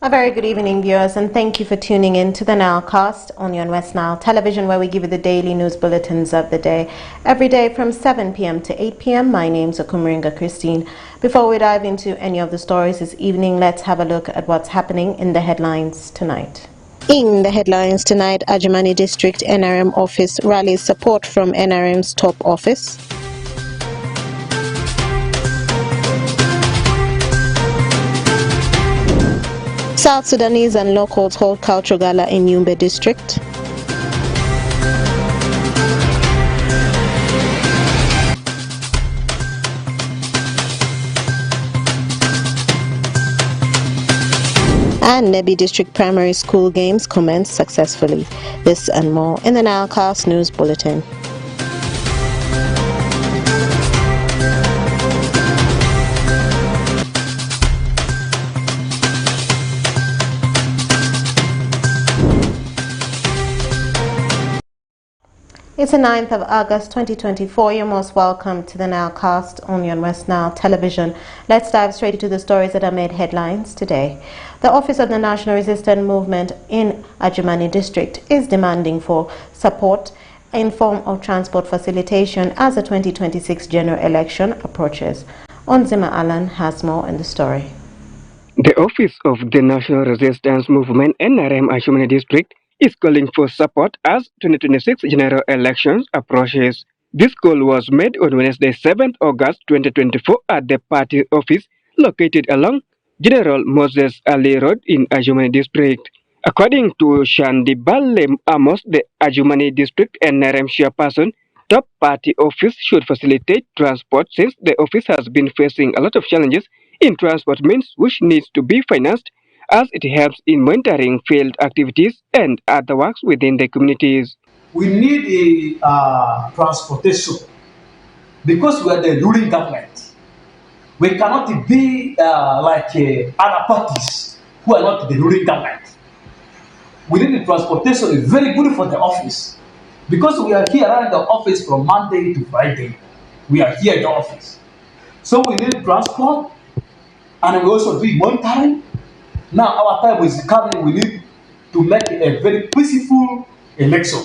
A very good evening, viewers, and thank you for tuning in to the NILEcast on your West Nile television, where we give you the daily news bulletins of the day, every day from 7 p.m. to 8 p.m. My name's Okumuringa Christine. Before we dive into any of the stories this evening, let's have a look at what's happening in the headlines tonight. In the headlines tonight, Ajamani District NRM office rallies support from NRM's top office. South Sudanese and locals hold cultural gala in Yumbe district. And Nebi District Primary School games commenced successfully. This and more in the NILEcast News Bulletin. It's the 9th of August 2024. You're most welcome to the NILEcast on your West Nile television. Let's dive straight into the stories that have made headlines today. The Office of the National Resistance Movement in Ajamani District is demanding for support in form of transport facilitation as the 2026 general election approaches. Onzima Alan has more in the story. The Office of the National Resistance Movement NRM Ajamani District is calling for support as 2026 general elections approaches. This call was made on Wednesday, 7th August 2024 at the party office located along General Moses Ali Road in Ajamani District. According to Shandi Balem Amos, the Ajamani District NRM chairperson, top party office should facilitate transport since the office has been facing a lot of challenges in transport means which needs to be financed as it helps in monitoring field activities and other works within the communities. We need a transportation because we are the ruling government. We cannot be like other parties who are not the ruling government. We need the transportation is very good for the office because we are here around the office from Monday to Friday. We are here in the office. So we need transport and we also do monitoring. Now our time is coming, we need to make a very peaceful election.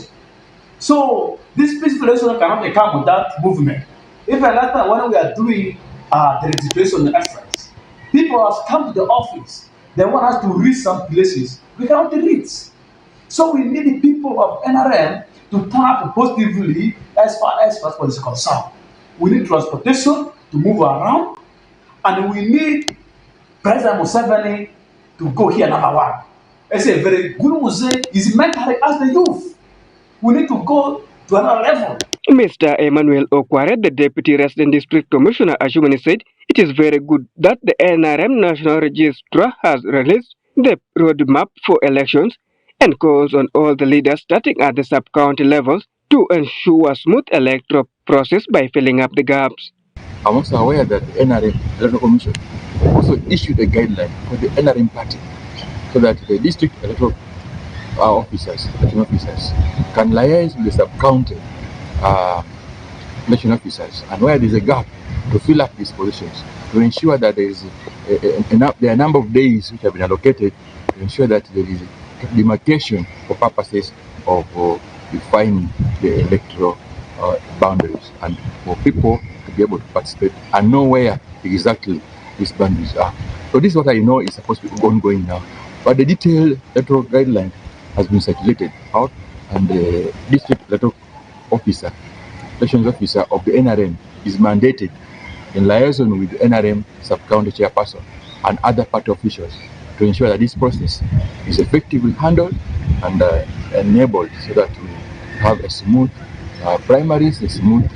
So this peaceful election cannot come without movement. If another when we are doing the registration efforts, people have come to the office, they want us to reach some places, we cannot reach. So we need the people of NRM to turn up positively as far as transport is concerned. We need transportation to move around, and we need President Museveni to go here number one. It's a very good Museveni is mentally as the youth. We need to go to another level. Mr. Emmanuel Okware, the Deputy Resident District Commissioner Ashumani, said it is very good that the NRM National Registrar has released the roadmap for elections and calls on all the leaders starting at the sub-county levels to ensure a smooth electoral process by filling up the gaps. I'm also aware that the NRM Electoral Commission also issued a guideline for the NRM party so that the district electoral election officers, can liaise with the sub-county election officers, and where there is a gap to fill up these positions, to ensure that there is there are a number of days which have been allocated to ensure that there is a demarcation for purposes of defining the electoral boundaries and for people to be able to participate and know where exactly these boundaries are. So this is what I know is supposed to be ongoing now. But the detailed electoral guideline has been circulated out, and the district electoral officer, elections officer of the NRM is mandated in liaison with the NRM sub-county chairperson and other party officials to ensure that this process is effectively handled and enabled so that we have a smooth primaries, a smooth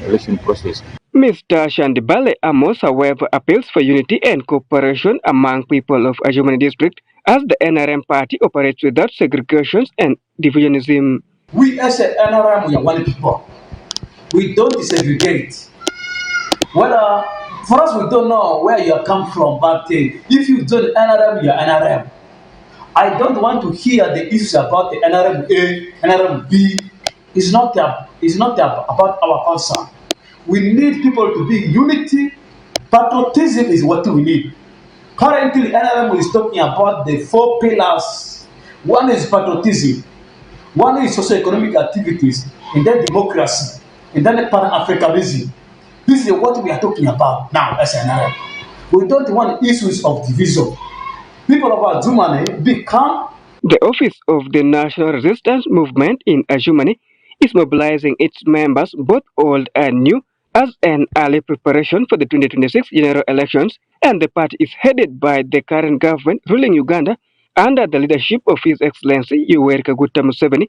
election process. Mr. Shandibale Amos, however, appeals for unity and cooperation among people of Ajamani District as the NRM party operates without segregations and divisionism. We as an NRM, we are one people. We don't desegregate. Whether for us, we don't know where you come from, but if you join NRM, you are NRM. I don't want to hear the issues about the NRM A, NRM B. It's not about our concern. We need people to be unity. Patriotism is what we need. Currently, NLM is talking about the 4 pillars. One is patriotism, one is socio-economic activities, and then democracy, and then Pan-Africanism. This is what we are talking about now as NLM. We don't want issues of division. People of Azumane become. The Office of the National Resistance Movement in Azumani is mobilizing its members, both old and new, as an early preparation for the 2026 general elections, and the party is headed by the current government ruling Uganda under the leadership of His Excellency Yoweri Kaguta Museveni,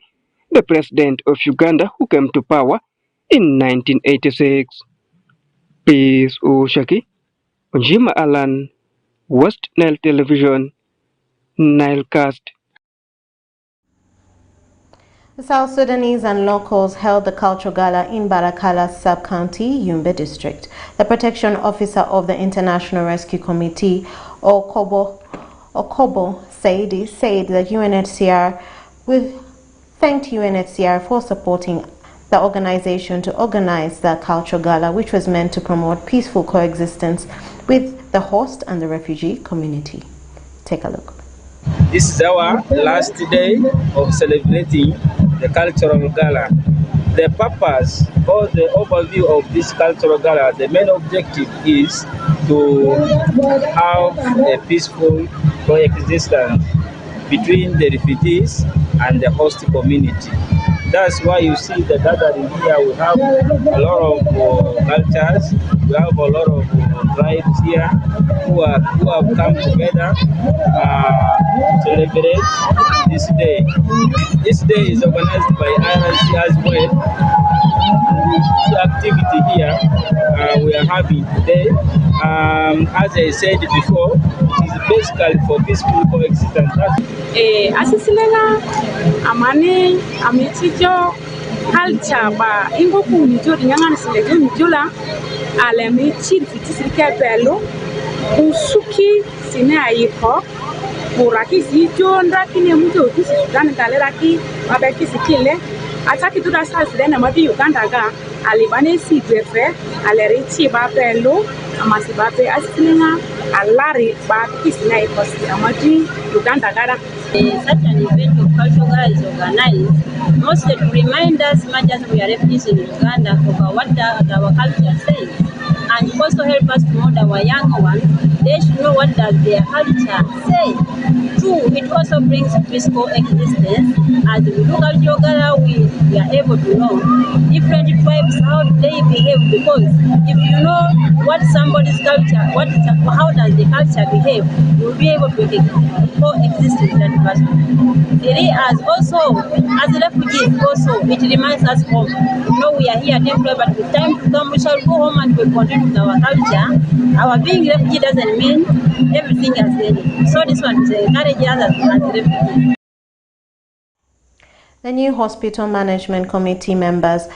the President of Uganda who came to power in 1986. Peace Ushaki, Njima Alan, West Nile Television, Nilecast. The South Sudanese and locals held the cultural gala in Barakala Sub-County, Yumbe District. The protection officer of the International Rescue Committee, Okobo Saidi, said that UNHCR thanked UNHCR for supporting the organization to organize the cultural gala, which was meant to promote peaceful coexistence with the host and the refugee community. Take a look. This is our last day of celebrating the cultural gala. The purpose or the overview of this cultural gala, the main objective is to have a peaceful coexistence between the refugees and the host community. That's why you see the gathering here. We have a lot of cultures. We have a lot of tribes here who have come together to celebrate this day. This day is organized by IRC as well. The activity here we are having today, as I said before, it is basically for peaceful coexistence. Asisilela amane amitijo culture ba ingoku mijo nyangana silejo mijola alemi chitisirike pelo usuki sine ayipo buraki sijo ndakini mujo kisi Sudan galeraki abeki sikile ataki tuda salsile madi Uganda ga alibane si befe alerichi ba pelo amasibabe asisilela alari ba kisi na ikosi amadi Uganda gara. Such an event of cultural gala is organized mostly to remind us, much as we are refugees in Uganda, of what our culture says, and also help us promote our young ones. They should know what does their culture say. Two, it also brings peaceful existence. As we do cultural gala, we are able to know different tribes, how they behave, because if you know what somebody's culture, how does the culture behave, you will be able to coexist with that person. Three, as also, as refugees, also, it reminds us home. You know, we are here temporarily, but with time to come, we shall go home and we continue with our culture. Our being refugee doesn't mean everything has ended. So this one is encouraging us as refugees. The new hospital management committee members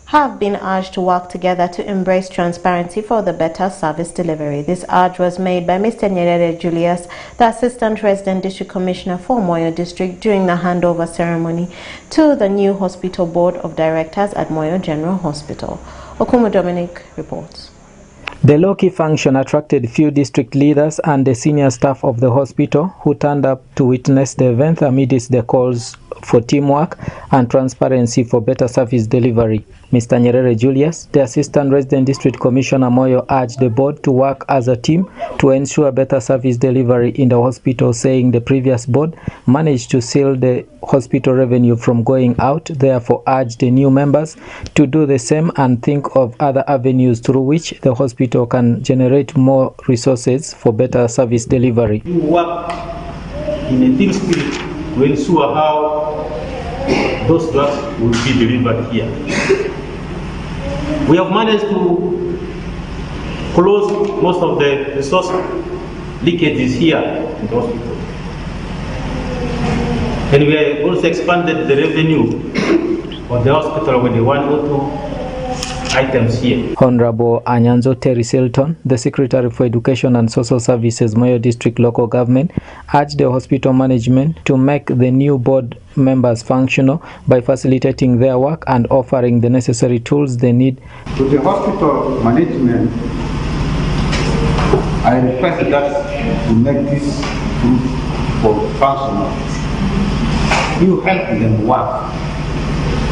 have been urged to work together to embrace transparency for the better service delivery. This urge was made by Mr. Nyerere Julius, the Assistant Resident District Commissioner for Moyo District, during the handover ceremony to the new hospital board of directors at Moyo General Hospital. Okumu Dominic reports. The low-key function attracted few district leaders and the senior staff of the hospital who turned up to witness the event amidst the calls for teamwork and transparency for better service delivery. Mr. Nyerere Julius, the Assistant Resident District Commissioner Moyo, urged the board to work as a team to ensure better service delivery in the hospital, saying the previous board managed to seal the hospital revenue from going out, therefore urged the new members to do the same and think of other avenues through which the hospital can generate more resources for better service delivery. You work in a team spirit to ensure how those drugs will be delivered here. We have managed to close most of the resource leakages here in the hospital. And we have also expanded the revenue of the hospital with the 102 items here. Honorable Anyanzo Terry Silton, the Secretary for Education and Social Services, Moyo District Local Government, urged the hospital management to make the new board members functional by facilitating their work and offering the necessary tools they need. To the hospital management, I request that to make this group for functional. You help them work.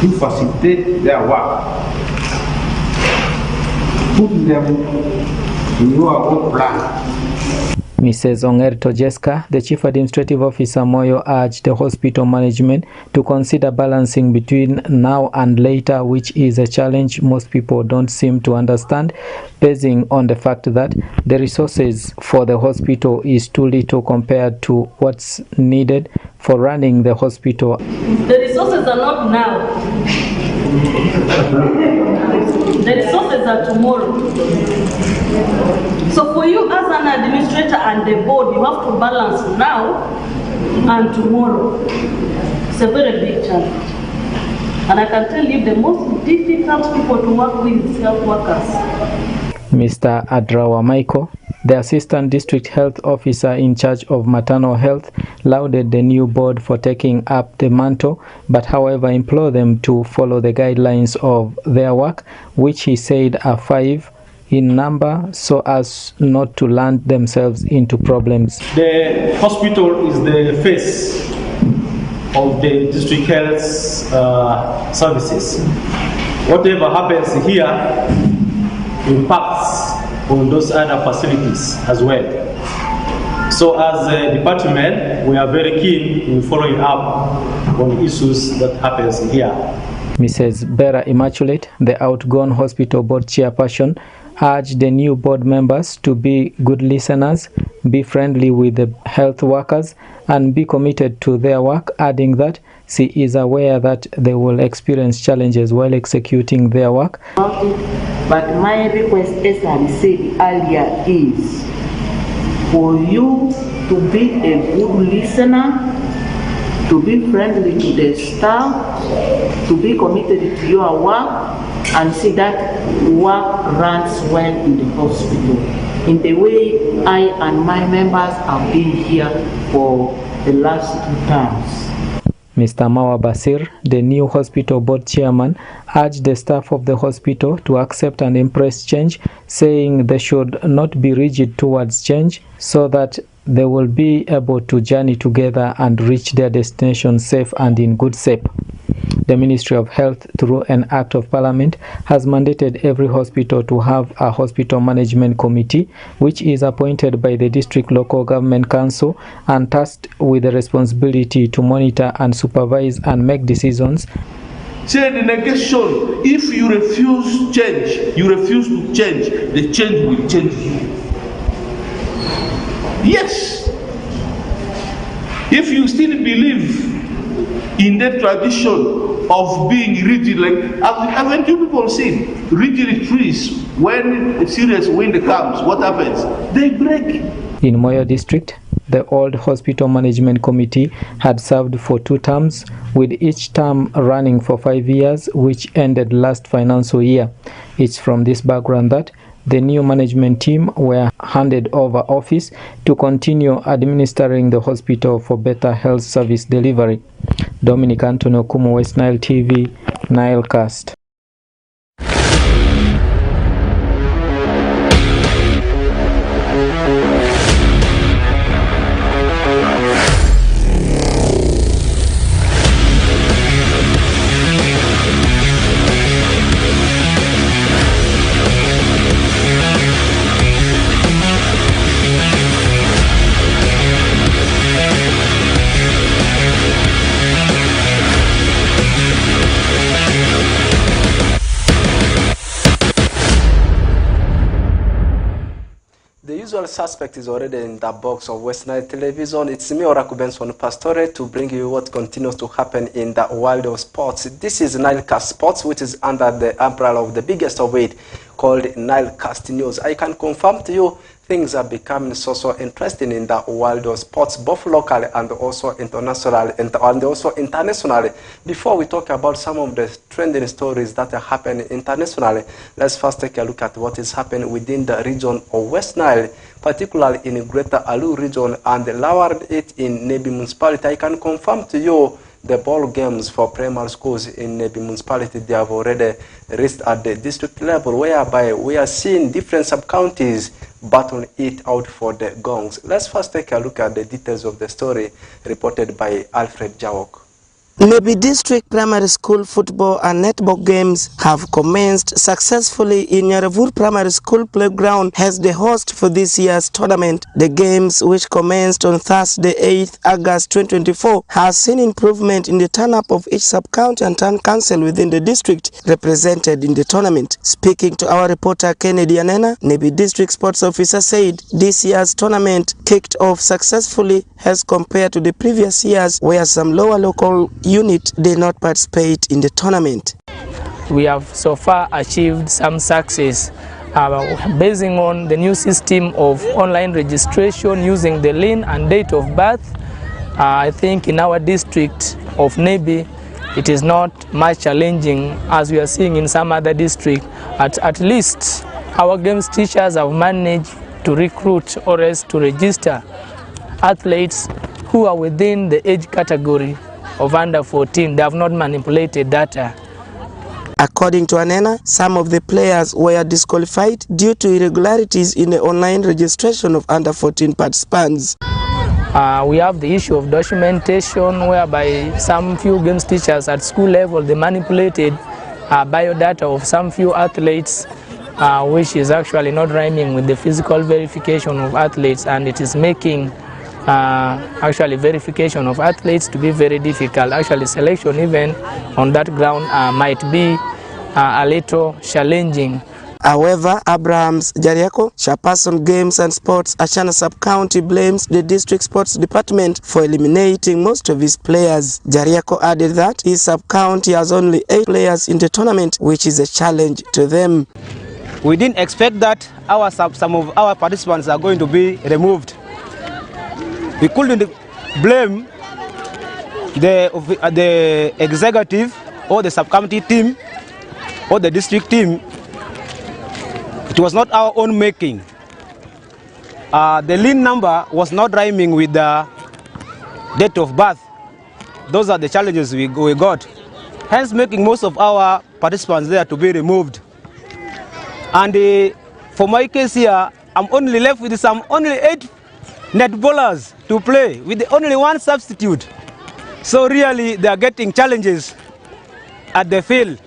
You facilitate their work. Put them in your own plan. Mrs. Ongerto Jessica, the Chief Administrative Officer Moyo, urged the hospital management to consider balancing between now and later, which is a challenge most people don't seem to understand, basing on the fact that the resources for the hospital is too little compared to what's needed for running the hospital. The resources are not now. The resources are tomorrow. So for you as an administrator and the board, you have to balance now and tomorrow. It's a very big challenge. And I can tell you the most difficult people to work with is health workers. Mr. Adrawa Michael, the Assistant District Health Officer in charge of maternal health, lauded the new board for taking up the mantle, but however implored them to follow the guidelines of their work, which he said are 5 in number, so as not to land themselves into problems. The hospital is the face of the district health services. Whatever happens here impacts on those other facilities as well. So as a department, we are very keen in following up on issues that happens here. Mrs. Bera Immaculate, the outgone hospital board chairperson, urged the new board members to be good listeners, be friendly with the health workers, and be committed to their work, adding that she is aware that they will experience challenges while executing their work. But my request, as I said earlier, is for you to be a good listener, to be friendly to the staff, to be committed to your work, and see that work runs well in the hospital, in the way I and my members have been here for the last 2 terms. Mr. Mawa Basir, the new hospital board chairman, urged the staff of the hospital to accept and embrace change, saying they should not be rigid towards change so that they will be able to journey together and reach their destination safe and in good shape. The Ministry of Health, through an Act of Parliament, has mandated every hospital to have a hospital management committee, which is appointed by the District Local Government Council and tasked with the responsibility to monitor and supervise and make decisions. Say the negation, if you refuse change, you refuse to change, the change will change you. Yes. If you still believe in that tradition of being rigid, like haven't you people seen rigid trees? When a serious wind comes, what happens? They break. In Moyo District, the old hospital management committee had served for 2 terms, with each term running for 5 years, which ended last financial year. It's from this background that the new management team were handed over office to continue administering the hospital for better health service delivery. Dominic Antonio Kumu, West Nile TV, Nilecast. The usual suspect is already in the box of West Nile Television. It's me, Oraku Benson Pastore, to bring you what continues to happen in the world of sports. This is Nilecast Sports, which is under the umbrella of the biggest of it, called Nilecast News. I can confirm to you things are becoming so interesting in the world of sports, both locally and also internationally. Before we talk about some of the trending stories that are happening internationally, let's first take a look at what is happening within the region of West Nile, particularly in Greater Alu region and lower it in Nebi municipality. I can confirm to you the ball games for primary schools in the municipality, they have already reached at the district level, whereby we are seeing different sub-counties battle it out for the gongs. Let's first take a look at the details of the story reported by Alfred Jawok. Nebi District Primary School football and netball games have commenced successfully in Nyaravur Primary School playground as the host for this year's tournament. The games, which commenced on Thursday 8th August 2024, has seen improvement in the turn-up of each sub-county and town council within the district represented in the tournament. Speaking to our reporter Kennedy Anena, Nebi District Sports Officer said this year's tournament kicked off successfully as compared to the previous years, where some lower local unit did not participate in the tournament. We have so far achieved some success basing on the new system of online registration using the NILE and date of birth. I think in our district of Nebi, it is not much challenging as we are seeing in some other districts. At least our games teachers have managed to recruit or else to register athletes who are within the age category of under 14. They have not manipulated data. According to Anena, some of the players were disqualified due to irregularities in the online registration of under 14 participants. We have the issue of documentation, whereby some few games teachers at school level, they manipulated biodata of some few athletes, which is actually not rhyming with the physical verification of athletes, and it is making actually verification of athletes to be very difficult. Actually selection even on that ground might be a little challenging. However, Abrahams Jariako, Chairperson Games and Sports, Ashana Sub-County, blames the district sports department for eliminating most of his players. Jariako added that his sub-county has only 8 players in the tournament, which is a challenge to them. We didn't expect that some of our participants are going to be removed. We couldn't blame the executive or the sub-county team or the district team. It was not our own making. The lean number was not rhyming with the date of birth. Those are the challenges we got. Hence making most of our participants there to be removed. And for my case here, I'm only left with only 8 netballers to play with only 1 substitute. So really they are getting challenges at the field.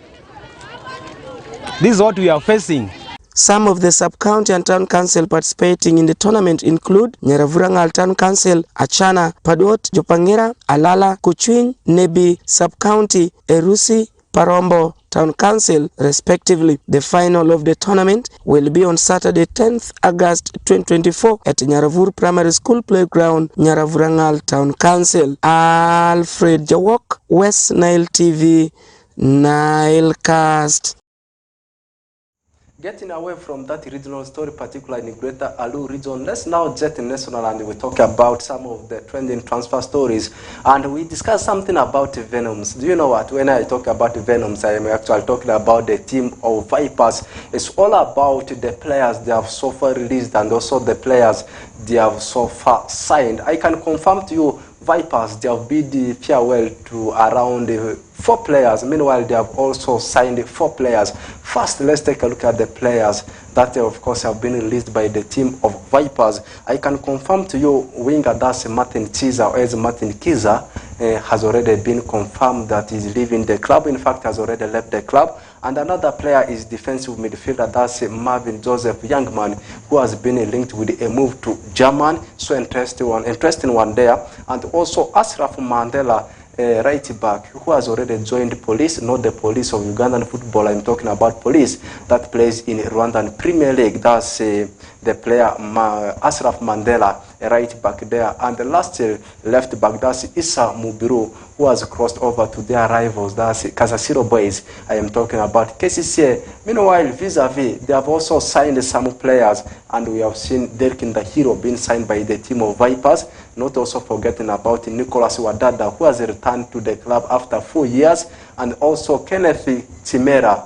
This is what we are facing. Some of the sub-county and town council participating in the tournament include Nyaravurangal Town Council, Achana, Padot, Jopangera, Alala, Kuchwin, Nebi Sub-County, Erusi, Parombo Town Council, respectively. The final of the tournament will be on Saturday 10th August 2024 at Nyaravur Primary School Playground, Nyaravurangal Town Council. Alfred Jawok, West Nile TV, Nilecast. Getting away from that regional story, particularly in Greater Alu region, let's now jet national and we talk about some of the trending transfer stories. And we discuss something about Venoms. Do you know what? When I talk about Venoms, I am actually talking about the team of Vipers. It's all about the players they have so far released and also the players they have so far signed. I can confirm to you, Vipers, they have bid the farewell to around 4 players. Meanwhile, they have also signed 4 players. First, let's take a look at the players that, of course, have been released by the team of Vipers. I can confirm to you, winger that's Martin Chiza, or as Martin Kiza, has already been confirmed that he's leaving the club. In fact, has already left the club. And another player is defensive midfielder, that's Marvin Joseph Youngman, who has been linked with a move to German. So interesting one there. And also Ashraf Mandela, right back, who has already joined Police, not the Police of Ugandan football. I'm talking about Police that plays in Rwandan Premier League. That's the player Ashraf Mandela, right back there. And the last left back, that's Issa Mubiru, who has crossed over to their rivals, that's Kasasiro Boys. I am talking about KCCA. Meanwhile, vis-a-vis, they have also signed some players, and we have seen Derkin the Hero being signed by the team of Vipers. Not also forgetting about Nicholas Wadada, who has returned to the club after 4 years, and also Kenneth Timera,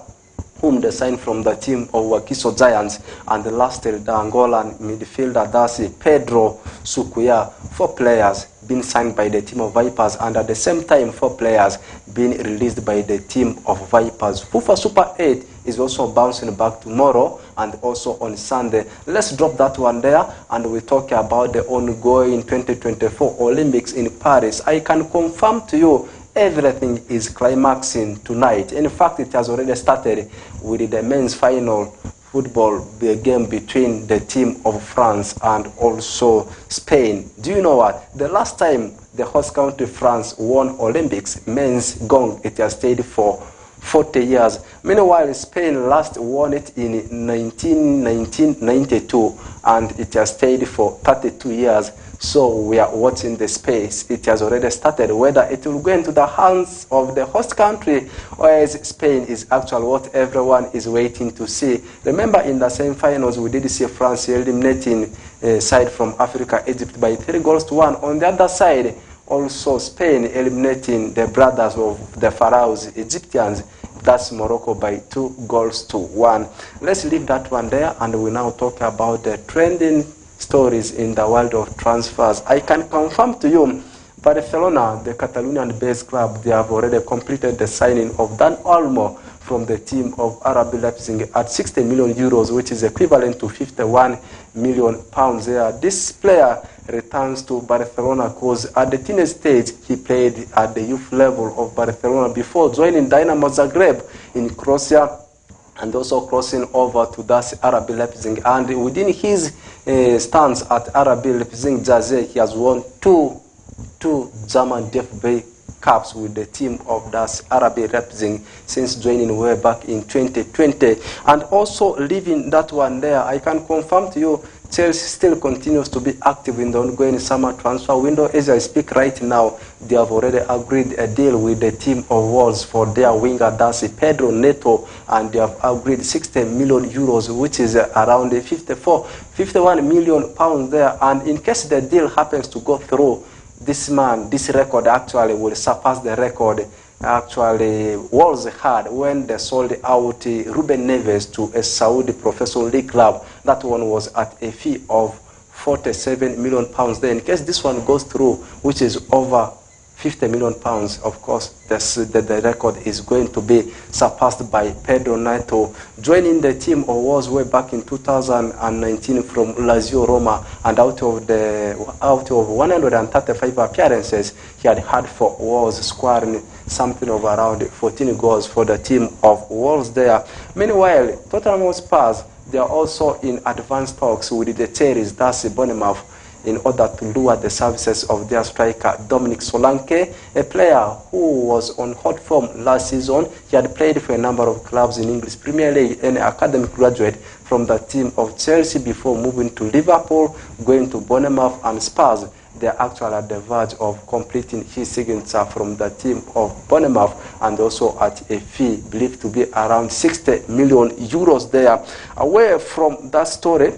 whom they signed from the team of Wakiso Giants, and lastly the Angolan midfielder that's Pedro Sukuya. 4 players being signed by the team of Vipers, and at the same time 4 players being released by the team of Vipers. FIFA Super 8 is also bouncing back tomorrow and also on Sunday. Let's drop that one there and we talk about the ongoing 2024 Olympics in Paris. I can confirm to you everything is climaxing tonight. In fact, it has already started with the men's final football game between the team of France and also Spain. Do you know what? The last time the host country France won Olympics, men's gong, it has stayed for 40 years. Meanwhile, Spain last won it in 1992 and it has stayed for 32 years. So we are watching the space. It has already started. Whether it will go into the hands of the host country or as Spain is actually what everyone is waiting to see. Remember in the semi-finals we did see France eliminating side from Africa, Egypt by 3-1. On the other side, also Spain eliminating the brothers of the Pharaohs, Egyptians, that's Morocco by 2-1. Let's leave that one there and we now talk about the trending stories in the world of transfers. I can confirm to you Barcelona, the Catalonian-based club, they have already completed the signing of Dan Olmo from the team of RB Leipzig at 60 million euros, which is equivalent to 51 million pounds there. This player returns to Barcelona because at the teenage stage he played at the youth level of Barcelona before joining Dynamo Zagreb in Croatia and also crossing over to that RB Leipzig. And within his stance at RB Leipzig jersey, he has won two German DFB Cups with the team of that RB Leipzig since joining way back in 2020. And also leaving that one there, I can confirm to you Chelsea still continues to be active in the ongoing summer transfer window. As I speak right now, they have already agreed a deal with the team of Wolves for their winger, that's Pedro Neto, and they have agreed 60 million euros, which is around 51 million pounds there. And in case the deal happens to go through, this record actually will surpass the record actually Wolves had when they sold out Ruben Neves to a Saudi professional league club. That one was at a fee of 47 million pounds there. In case this one goes through, which is over 50 million pounds, of course, the record is going to be surpassed by Pedro Neto, joining the team of Wolves way back in 2019 from Lazio Roma, and out of 135 appearances he had for Wolves, scoring something of around 14 goals for the team of Wolves there. Meanwhile, Tottenham Hotspur, they are also in advanced talks with the Cherries, that's Bournemouth, in order to lure the services of their striker Dominic Solanke, a player who was on hot form last season. He had played for a number of clubs in English Premier League, an academic graduate from the team of Chelsea before moving to Liverpool, going to Bournemouth and Spurs. They are actually at the verge of completing his signature from the team of Bournemouth, and also at a fee believed to be around 60 million euros there. Away from that story,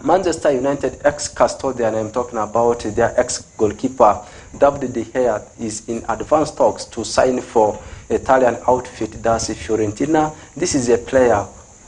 Manchester United ex-custodian, I'm talking about their ex-goalkeeper, David De Gea, is in advanced talks to sign for Italian outfit, that's Fiorentina. This is a player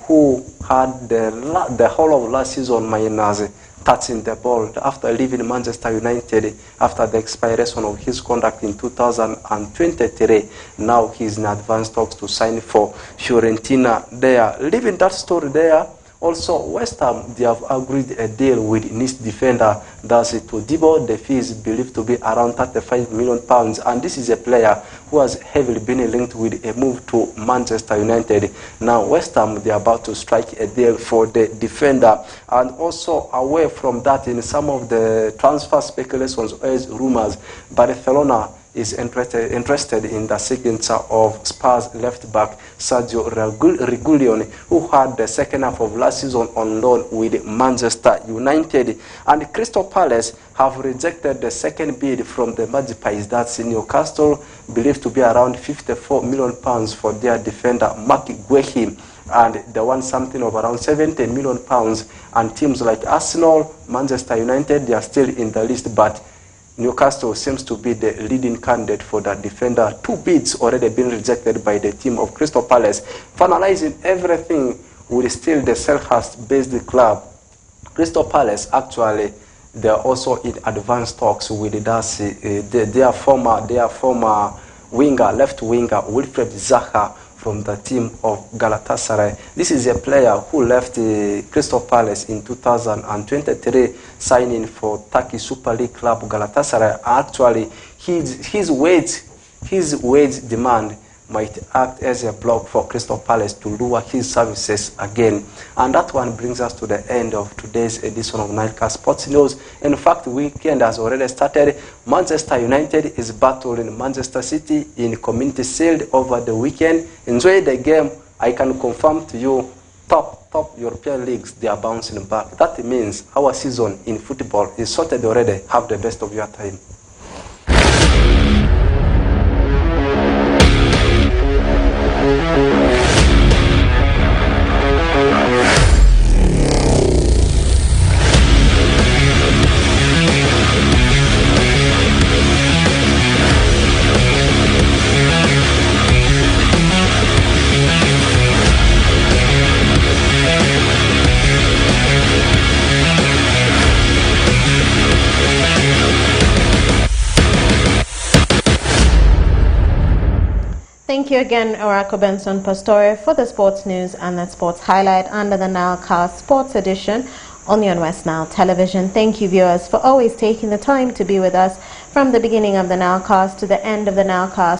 who had the whole of last season minus touching the ball after leaving Manchester United after the expiration of his contract in 2023. Now he's in advanced talks to sign for Fiorentina there. Leaving that story there, also West Ham, they have agreed a deal with Nice defender, that's Todibo. The fee is believed to be around 35 million pounds, and this is a player who has heavily been linked with a move to Manchester United. Now West Ham, they are about to strike a deal for the defender. And also away from that, in some of the transfer speculations as rumors, Barcelona is interested in the signature of Spurs left back Sergio Reguilon, who had the second half of last season on loan with Manchester United. And Crystal Palace have rejected the second bid from the Magpies, that's in Newcastle, believed to be around 54 million pounds for their defender Mark Guehi, and they want something of around 70 million pounds. And teams like Arsenal, Manchester United, they are still in the list, but Newcastle seems to be the leading candidate for that defender. 2 bids already been rejected by the team of Crystal Palace. Finalizing everything with still the Selhurst-based club. Crystal Palace, actually, they are also in advanced talks with their former winger, left winger, Wilfred Zaha, from the team of Galatasaray. This is a player who left Crystal Palace in 2023, signing for Turkey Super League club Galatasaray. Actually, his wage demand might act as a block for Crystal Palace to lure his services again. And that one brings us to the end of today's edition of NILE Sports News. In fact, the weekend has already started. Manchester United is battling Manchester City in Community Shield over the weekend. Enjoy the game. I can confirm to you, top European leagues, they are bouncing back. That means our season in football is sorted already. Have the best of your time. Thank you again, Oracle Benson Pastore, for the sports news and the sports highlight under the NILEcast Sports Edition on the West Nile Television. Thank you, viewers, for always taking the time to be with us from the beginning of the NILEcast to the end of the NILEcast.